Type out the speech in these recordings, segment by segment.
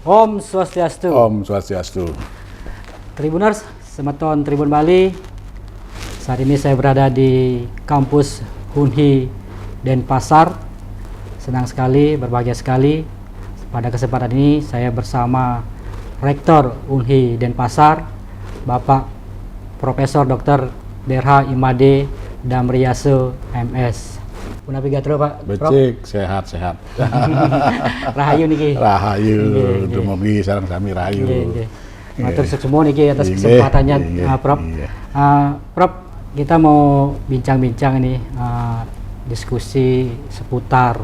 Om Swastiastu. Om Swastiastu. Tribuners, Semeton Tribun Bali. Saat ini saya berada di kampus Unhi Denpasar. Senang sekali, berbahagia sekali. Pada kesempatan ini saya bersama Rektor Unhi Denpasar, Bapak Profesor Dr. Derha Imade Damriaso MS. Punapi gatro Pak. Becik, sehat-sehat. Rahayu niki. Rahayu, dumugi sareng sami rahayu. Matur semua niki atas kesempatannya, Prof. Prof, kita mau bincang-bincang ini diskusi seputar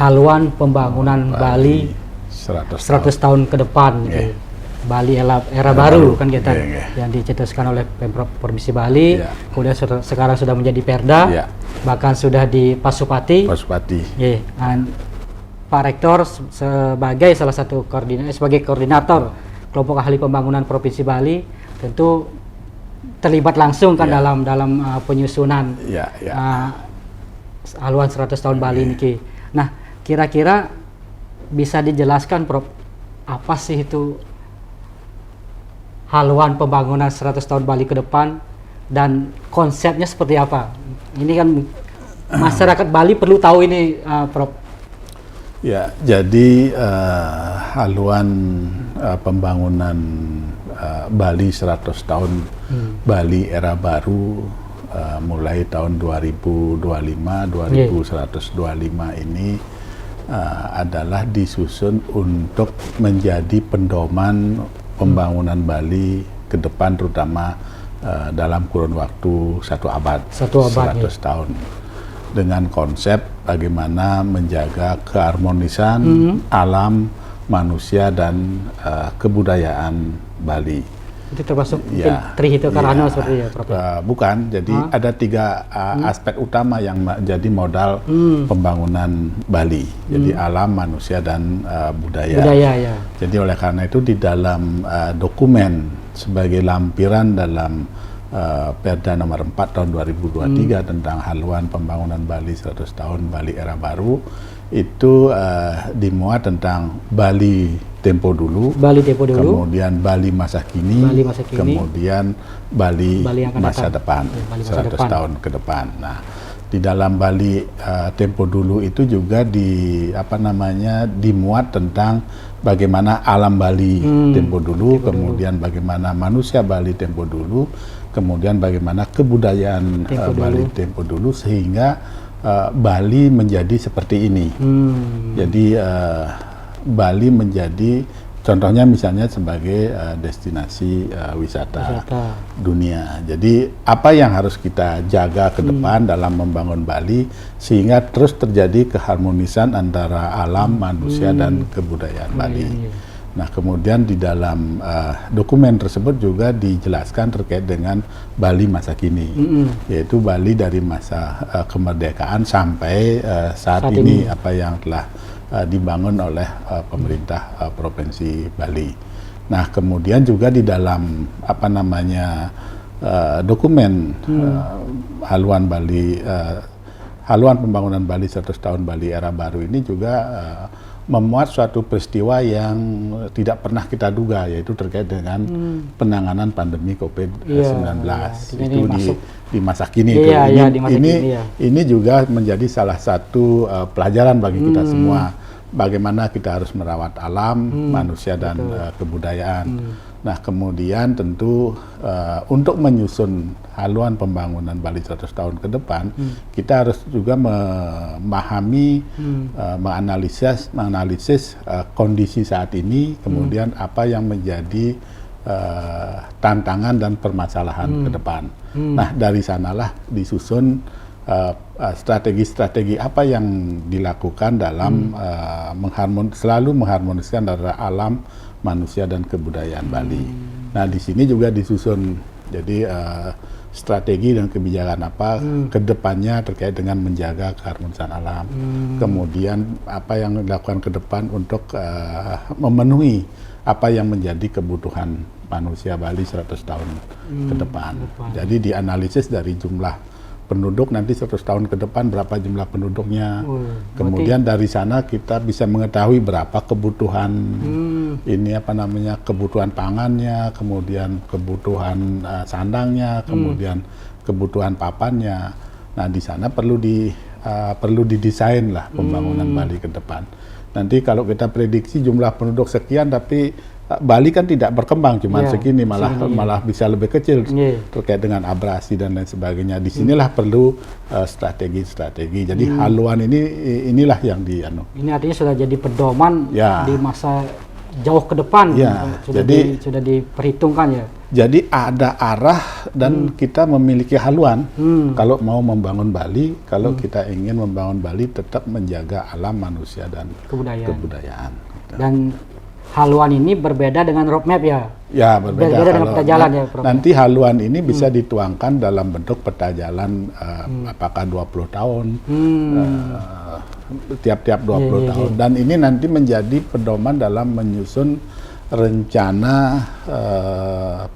haluan pembangunan Bali 100 tahun ke depan. Bali era baru kan kita yang dicetuskan oleh Pemprov Provinsi Bali, kemudian sekarang sudah menjadi Perda, bahkan sudah di Pasupati. Pak Rektor sebagai salah satu sebagai koordinator kelompok ahli pembangunan Provinsi Bali tentu terlibat langsung kan dalam penyusunan haluan 100 tahun Bali ini. Nah, kira-kira bisa dijelaskan Prof, apa sih itu haluan pembangunan 100 tahun Bali ke depan dan konsepnya seperti apa? Ini kan masyarakat Bali perlu tahu ini, Prof. Ya, jadi haluan pembangunan Bali 100 tahun Bali era baru mulai tahun 2125 ini adalah disusun untuk menjadi pendoman pembangunan Bali ke depan, terutama dalam kurun waktu 1 abad 100 tahun, dengan konsep bagaimana menjaga keharmonisan alam, manusia, dan kebudayaan Bali. Itu termasuk Trihito Karano seperti ya, Prof? Bukan, jadi ada 3 aspek utama yang menjadi modal pembangunan Bali. Jadi alam, manusia, dan budaya. Jadi oleh karena itu di dalam dokumen sebagai lampiran dalam Perda nomor 4 tahun 2023 tentang haluan pembangunan Bali 100 tahun Bali era baru, itu dimuat tentang Bali tempo dulu, kemudian Bali masa kini, kemudian Bali masa depan, 100 tahun ke depan. Nah, di dalam Bali tempo dulu itu juga dimuat tentang bagaimana alam Bali tempo dulu, kemudian bagaimana manusia Bali tempo dulu, kemudian bagaimana kebudayaan Bali tempo dulu, sehingga Bali menjadi seperti ini. Jadi Bali menjadi contohnya misalnya sebagai destinasi wisata dunia. Jadi apa yang harus kita jaga ke depan dalam membangun Bali sehingga terus terjadi keharmonisan antara alam, manusia, dan kebudayaan Bali. Nah, kemudian di dalam dokumen tersebut juga dijelaskan terkait dengan Bali masa kini, yaitu Bali dari masa kemerdekaan sampai saat ini, apa yang telah dibangun oleh pemerintah Provinsi Bali. Nah, kemudian juga di dalam dokumen haluan Bali, haluan pembangunan Bali 100 tahun Bali era baru ini juga memuat suatu peristiwa yang tidak pernah kita duga, yaitu terkait dengan penanganan pandemi COVID-19. Itu di masa kini. Ini juga menjadi salah satu pelajaran bagi kita semua, bagaimana kita harus merawat alam, manusia, dan kebudayaan. Nah, kemudian tentu untuk menyusun haluan pembangunan Bali 100 tahun ke depan, kita harus juga memahami, menganalisis kondisi saat ini, kemudian apa yang menjadi tantangan dan permasalahan ke depan. Nah, dari sanalah disusun strategi-strategi apa yang dilakukan dalam selalu mengharmoniskan antara alam, manusia, dan kebudayaan Bali. Nah, di sini juga disusun jadi strategi dan kebijakan apa ke depannya terkait dengan menjaga keharmonisan alam. Kemudian apa yang dilakukan ke depan untuk memenuhi apa yang menjadi kebutuhan manusia Bali 100 tahun ke depan. Jadi dianalisis dari jumlah penduduk nanti 100 tahun ke depan berapa jumlah penduduknya. Kemudian dari sana kita bisa mengetahui berapa kebutuhan ini apa namanya kebutuhan pangannya, kemudian kebutuhan sandangnya, kemudian kebutuhan papannya. Nah di sana perlu didesain lah pembangunan Bali ke depan. Nanti kalau kita prediksi jumlah penduduk sekian tapi Bali kan tidak berkembang cuma segini, malah bisa lebih kecil terkait dengan abrasi dan lain sebagainya. Disinilah perlu strategi. Jadi haluan inilah yang Ini artinya sudah jadi pedoman di masa jauh ke depan. Sudah diperhitungkan ya. Jadi ada arah dan kita memiliki haluan kalau mau membangun Bali, kalau kita ingin membangun Bali tetap menjaga alam, manusia dan kebudayaan. Dan haluan ini berbeda dengan roadmap ya? Ya, berbeda dengan peta jalan ya, Prof? Nanti haluan ini bisa dituangkan dalam bentuk peta jalan apakah 20 tahun, tiap-tiap 20 tahun. Dan ini nanti menjadi pedoman dalam menyusun rencana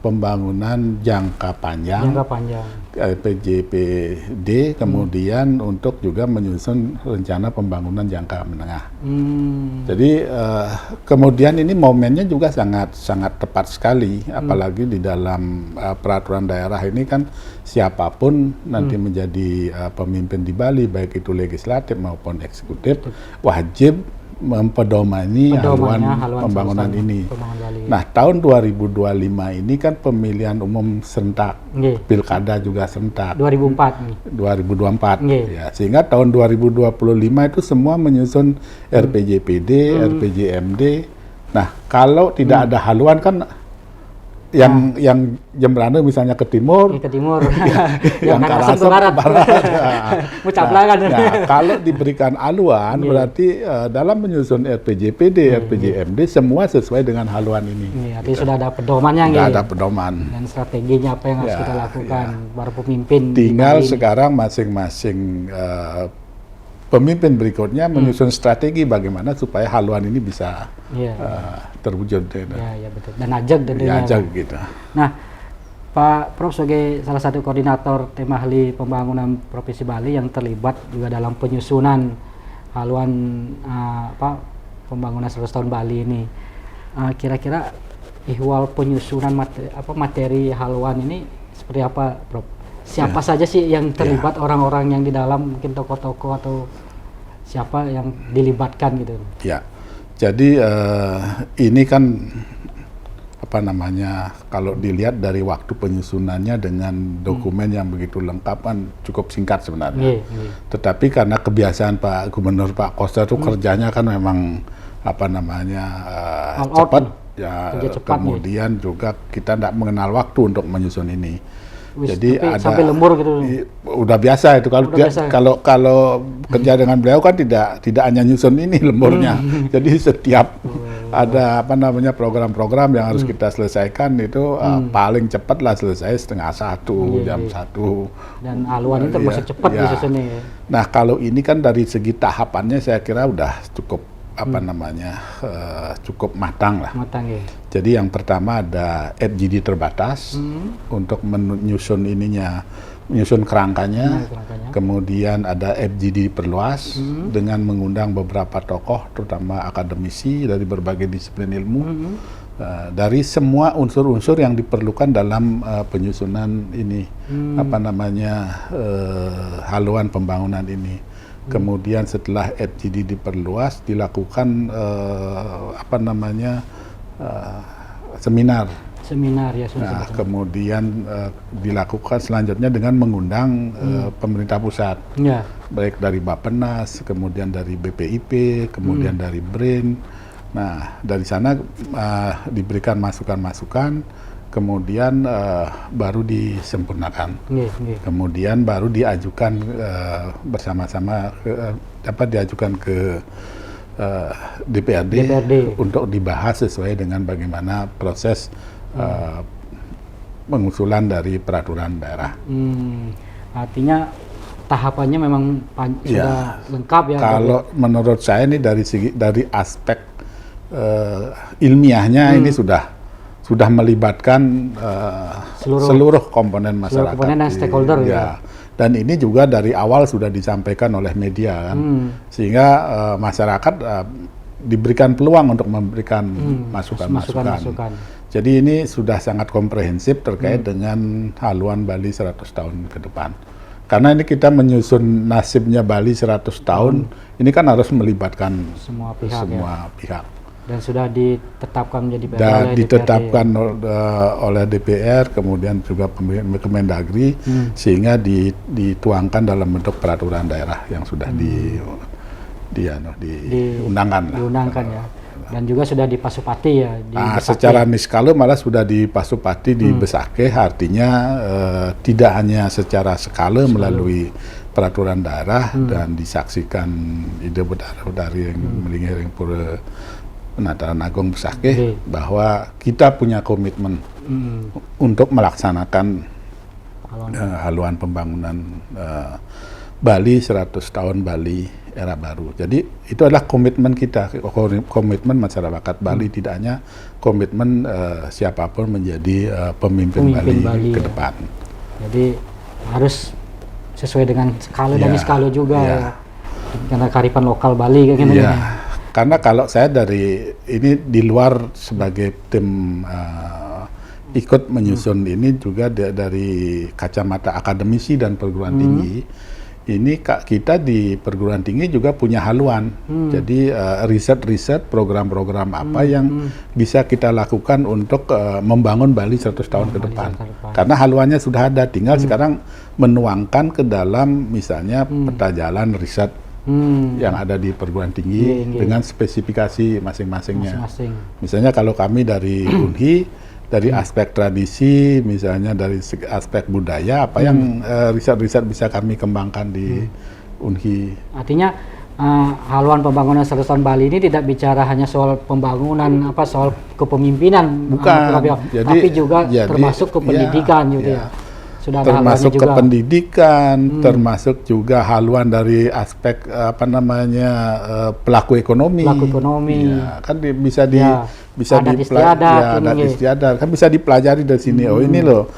pembangunan jangka panjang. PJPD, kemudian untuk juga menyusun rencana pembangunan jangka menengah. Jadi kemudian ini momennya juga sangat tepat sekali, apalagi di dalam peraturan daerah ini kan siapapun nanti menjadi pemimpin di Bali, baik itu legislatif maupun eksekutif, wajib mempedomani haluan pembangunan ini. Nah, tahun 2025 ini kan pemilihan umum serentak, pilkada juga serentak. 2024. Ya, sehingga tahun 2025 itu semua menyusun RPJPD, RPJMD. Nah, kalau tidak ada haluan kan yang Jembrana misalnya ke timur, yang Karangasem ke barat. Kalau diberikan haluan berarti dalam menyusun RPJPD, RPJMD semua sesuai dengan haluan ini. Artinya sudah ada pedomannya, sudah ada pedoman. Dan strateginya apa yang harus kita lakukan para pemimpin. Tinggal sekarang masing-masing pemimpin berikutnya menyusun strategi bagaimana supaya haluan ini bisa terwujud. Ya, betul. Dan ajak tentunya. Gitu. Nah, Pak Prof sebagai salah satu koordinator tim ahli pembangunan Provinsi Bali yang terlibat juga dalam penyusunan haluan pembangunan 100 tahun Bali ini, kira-kira ihwal penyusunan materi haluan ini seperti apa, Prof? Siapa saja sih yang terlibat, orang-orang yang di dalam, mungkin tokoh-tokoh atau siapa yang dilibatkan gitu? Ya, jadi ini kan kalau dilihat dari waktu penyusunannya dengan dokumen yang begitu lengkap kan cukup singkat sebenarnya. Tetapi karena kebiasaan Pak Gubernur Pak Koster itu kerjanya kan memang cepat ya, kemudian juga kita tidak mengenal waktu untuk menyusun ini. Jadi ada sampai lembur gitu. Udah biasa itu kalau kerja dengan beliau kan tidak hanya nyusun ini lemburnya. Jadi setiap ada program-program yang harus kita selesaikan itu paling cepat lah selesai 12:30 jam 1. Dan haluan itu termasuk cepat disusunnya. Nah, kalau ini kan dari segi tahapannya saya kira udah cukup cukup matang lah. Jadi yang pertama ada FGD terbatas untuk menyusun kerangkanya. Kemudian ada FGD perluas dengan mengundang beberapa tokoh, terutama akademisi dari berbagai disiplin ilmu, dari semua unsur-unsur yang diperlukan dalam penyusunan ini, haluan pembangunan ini. Kemudian setelah FGD diperluas dilakukan seminar ya. Kemudian dilakukan selanjutnya dengan mengundang pemerintah pusat, baik dari Bappenas, kemudian dari BPIP, kemudian dari BRIN. Nah, dari sana diberikan masukan-masukan. Kemudian baru disempurnakan, kemudian baru diajukan bersama-sama diajukan ke DPRD untuk dibahas sesuai dengan bagaimana proses pengusulan dari peraturan daerah. Artinya tahapannya memang sudah lengkap ya. Kalau menurut saya ini dari aspek ilmiahnya ini sudah melibatkan seluruh komponen masyarakat. Seluruh komponen dan stakeholder. Dan ini juga dari awal sudah disampaikan oleh media kan, sehingga masyarakat diberikan peluang untuk memberikan masukan-masukan. Jadi ini sudah sangat komprehensif terkait dengan haluan Bali 100 tahun ke depan. Karena ini kita menyusun nasibnya Bali 100 tahun, ini kan harus melibatkan semua pihak. Dan sudah ditetapkan menjadi perda dan oleh ditetapkan oleh DPR, kemudian juga Kemendagri, sehingga dituangkan dalam bentuk peraturan daerah yang sudah diundangkan. Diundangkan ya. Dan juga sudah di Pasupati ya. Secara niskala malah sudah di Pasupati di Besakeh, artinya tidak hanya secara skala melalui peraturan daerah dan disaksikan ide dari yang melingkar pura Penataran Agung Besakeh bahwa kita punya komitmen untuk melaksanakan haluan pembangunan Bali 100 tahun Bali era baru. Jadi itu adalah komitmen kita, komitmen masyarakat Bali, tidak hanya komitmen siapapun menjadi pemimpin Bali ke depan. Jadi harus sesuai dengan skala dan skala juga ya. Karena kearifan lokal Bali kayak gitu. Karena kalau saya dari ini di luar sebagai tim ikut menyusun ini juga dari kacamata akademisi dan perguruan tinggi, ini kita di perguruan tinggi juga punya haluan. Jadi riset-riset program-program apa yang bisa kita lakukan untuk membangun Bali 100 tahun ke depan. Karena haluannya sudah ada, tinggal sekarang menuangkan ke dalam misalnya peta jalan riset yang ada di perguruan tinggi dengan spesifikasi masing-masingnya. Misalnya kalau kami dari UNHI, dari aspek tradisi, misalnya dari aspek budaya, apa yang riset-riset bisa kami kembangkan di UNHI. Artinya haluan pembangunan 100 tahun Bali ini tidak bicara hanya soal pembangunan, soal kepemimpinan, tapi juga termasuk ke pendidikan gitu ya. Sudah termasuk ke pendidikan, termasuk juga haluan dari aspek pelaku ekonomi. Ya, kan bisa adat istiadat kan bisa dipelajari dari sini. Oh ini loh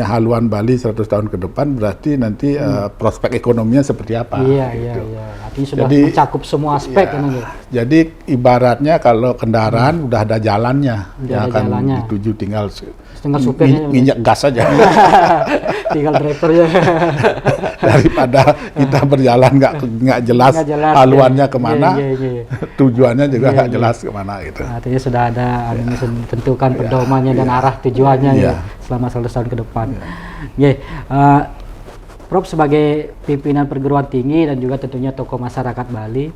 haluan Bali 100 tahun ke depan, berarti nanti prospek ekonominya seperti apa. Gitu. Artinya sudah mencakup semua aspek kan gitu. Jadi ibaratnya kalau kendaraan udah ada jalannya, dituju tinggal supirnya minyak gas aja. Tinggal drivernya. Daripada kita berjalan nggak jelas haluannya kemana, tujuannya juga nggak jelas kemana gitu. Artinya sudah ada tentukan pedomannya dan arah tujuannya selama 100 tahun ke depan. Prof sebagai pimpinan perguruan tinggi dan juga tentunya tokoh masyarakat Bali,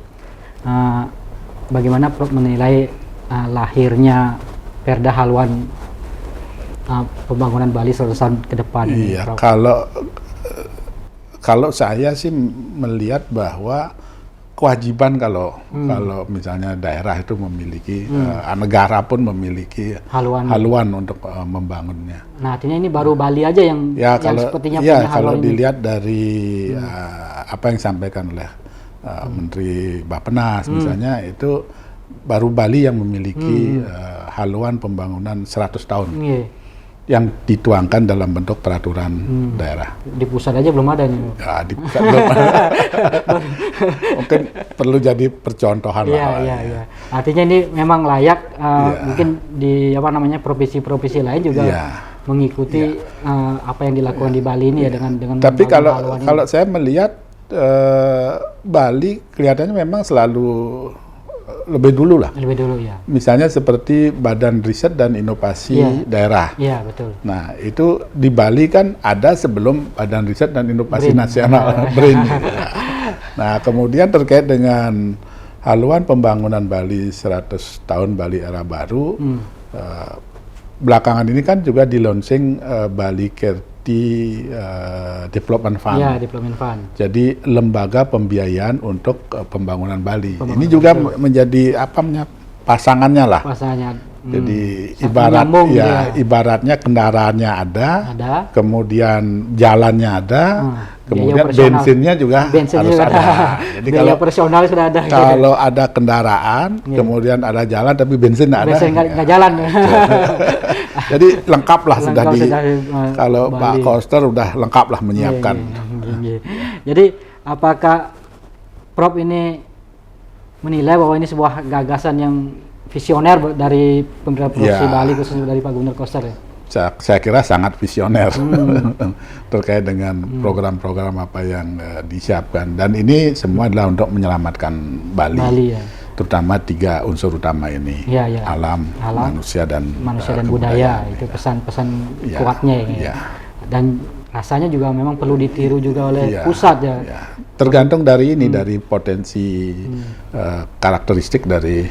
bagaimana Prof menilai lahirnya Perda Haluan pembangunan Bali 100 tahun ke depan? Iya, kalau saya sih melihat bahwa kewajiban kalau misalnya daerah itu memiliki, negara pun memiliki haluan untuk membangunnya. Nah, artinya ini baru Bali aja yang sepertinya punya haluan kalau ini. dilihat dari apa yang disampaikan oleh Menteri Bappenas misalnya, itu baru Bali yang memiliki haluan pembangunan 100 tahun. Yang dituangkan dalam bentuk peraturan daerah. Di pusat aja belum ada nih. Ya, di pusat belum ada. Mungkin perlu jadi percontohan lah. Iya. Artinya ini memang layak mungkin di provinsi-provinsi lain juga mengikuti apa yang dilakukan di Bali ini ya dengan. Tapi kalau saya melihat Bali kelihatannya memang selalu lebih dulu lah. Lebih dulu ya. Misalnya seperti Badan Riset dan Inovasi Daerah. Iya, betul. Nah, itu di Bali kan ada sebelum Badan Riset dan Inovasi Nasional BRIN. Nah, kemudian terkait dengan haluan pembangunan Bali 100 tahun Bali era baru, belakangan ini kan juga di launching Bali Kerti Development Fund. Ya, Development Fund. Jadi lembaga pembiayaan untuk pembangunan Bali. Ini juga menjadi pasangannya lah. Jadi ibaratnya kendaraannya ada, kemudian jalannya ada, kemudian bensinnya juga harus ada. Jadi kalau personal sudah ada. Kalau ada kendaraan, kemudian ada jalan tapi bensin nggak ada. Bensin nggak jalan. Jadi lengkap lah kalau Pak Koster udah lengkap lah menyiapkan. Jadi apakah Prof ini menilai bahwa ini sebuah gagasan yang visioner dari pemerintah Provinsi Bali, khususnya dari Pak Gubernur Koster ya? Saya kira sangat visioner terkait dengan program-program apa yang disiapkan, dan ini semua adalah untuk menyelamatkan Bali ya. Terutama 3 unsur utama ini, alam, manusia dan budaya. Itu pesan-pesan kuatnya ya. Dan rasanya juga memang perlu ditiru juga oleh pusat ya. Tergantung dari ini, dari potensi karakteristik dari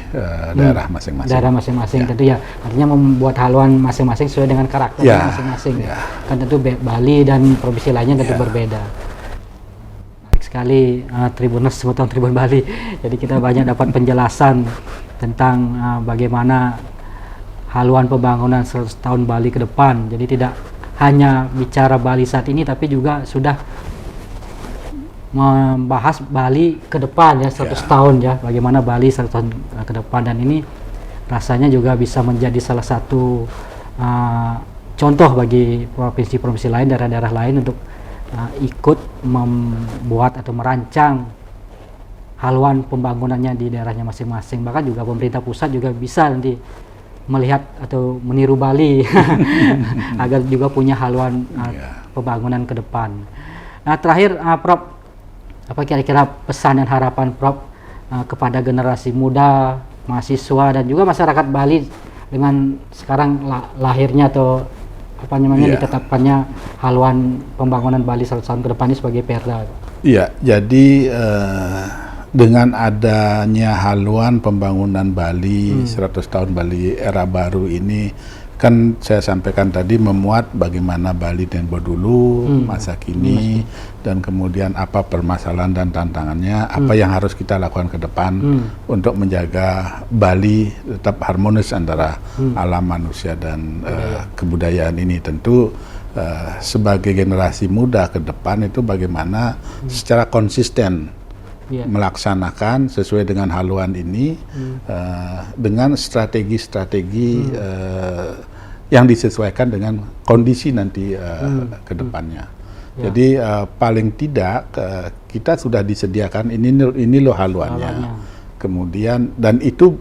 daerah masing-masing. Daerah masing-masing tentu ya, artinya membuat haluan masing-masing sesuai dengan karakternya masing-masing. Kan tentu Bali dan provinsi lainnya tentu berbeda. Baik sekali Tribuners Sebutan Tribun Bali. Jadi kita banyak dapat penjelasan tentang bagaimana haluan pembangunan 100 tahun Bali ke depan. Jadi tidak hanya bicara Bali saat ini, tapi juga sudah membahas Bali ke depan ya, 100 tahun ya, bagaimana Bali 100 tahun ke depan. Dan ini rasanya juga bisa menjadi salah satu contoh bagi provinsi-provinsi lain, daerah-daerah lain untuk ikut membuat atau merancang haluan pembangunannya di daerahnya masing-masing. Bahkan juga pemerintah pusat juga bisa nanti melihat atau meniru Bali agar juga punya haluan pembangunan ke depan. Nah, terakhir Prof, apa kira-kira pesan dan harapan Prof kepada generasi muda, mahasiswa dan juga masyarakat Bali dengan sekarang lahirnya atau apa namanya ditetapkannya haluan pembangunan Bali 100 tahun ke depan ini sebagai Perda? Iya, jadi dengan adanya haluan pembangunan Bali 100 tahun Bali era baru ini, kan saya sampaikan tadi memuat bagaimana Bali tempo dulu, masa kini, dan kemudian apa permasalahan dan tantangannya, apa yang harus kita lakukan ke depan untuk menjaga Bali tetap harmonis antara alam, manusia dan kebudayaan ini. Tentu sebagai generasi muda ke depan itu bagaimana secara konsisten melaksanakan sesuai dengan haluan ini dengan strategi-strategi yang disesuaikan dengan kondisi nanti ke depannya. Jadi paling tidak kita sudah disediakan ini loh haluannya. Kemudian dan itu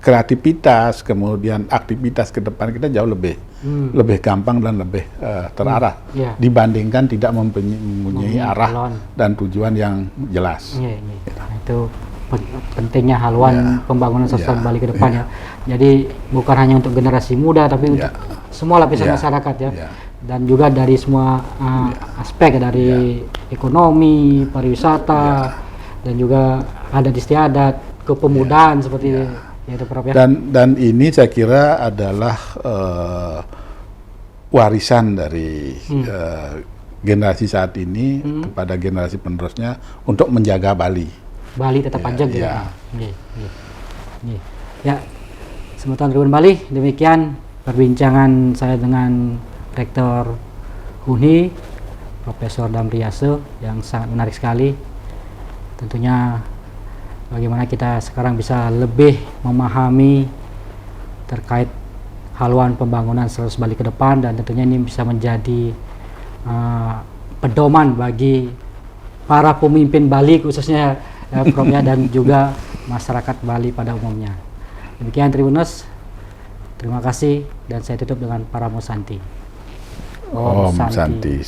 kreativitas, kemudian aktivitas ke depan kita jauh lebih gampang dan lebih terarah dibandingkan tidak mempunyai arah dan tujuan yang jelas. Itu pentingnya haluan pembangunan sosial Bali ke depan ya. Jadi bukan hanya untuk generasi muda, tapi untuk semua lapisan masyarakat ya. Dan juga dari semua aspek dari ekonomi, pariwisata, dan juga adat istiadat, kepemudaan seperti itu Prof ya. Dan ini saya kira adalah warisan dari generasi saat ini kepada generasi penerusnya untuk menjaga Bali tetap panjang gitu. Ya, Sebutan Tribun Bali, demikian perbincangan saya dengan Rektor HUNI, Profesor Damriase, yang sangat menarik sekali. Tentunya bagaimana kita sekarang bisa lebih memahami terkait haluan pembangunan 100 Bali ke depan, dan tentunya ini bisa menjadi pedoman bagi para pemimpin Bali khususnya Prof ya, dan juga masyarakat Bali pada umumnya. Demikian Tribuners, terima kasih, dan saya tutup dengan Paramo Santi. Om Santi.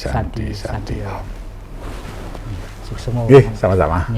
Sukses semua. Sama-sama.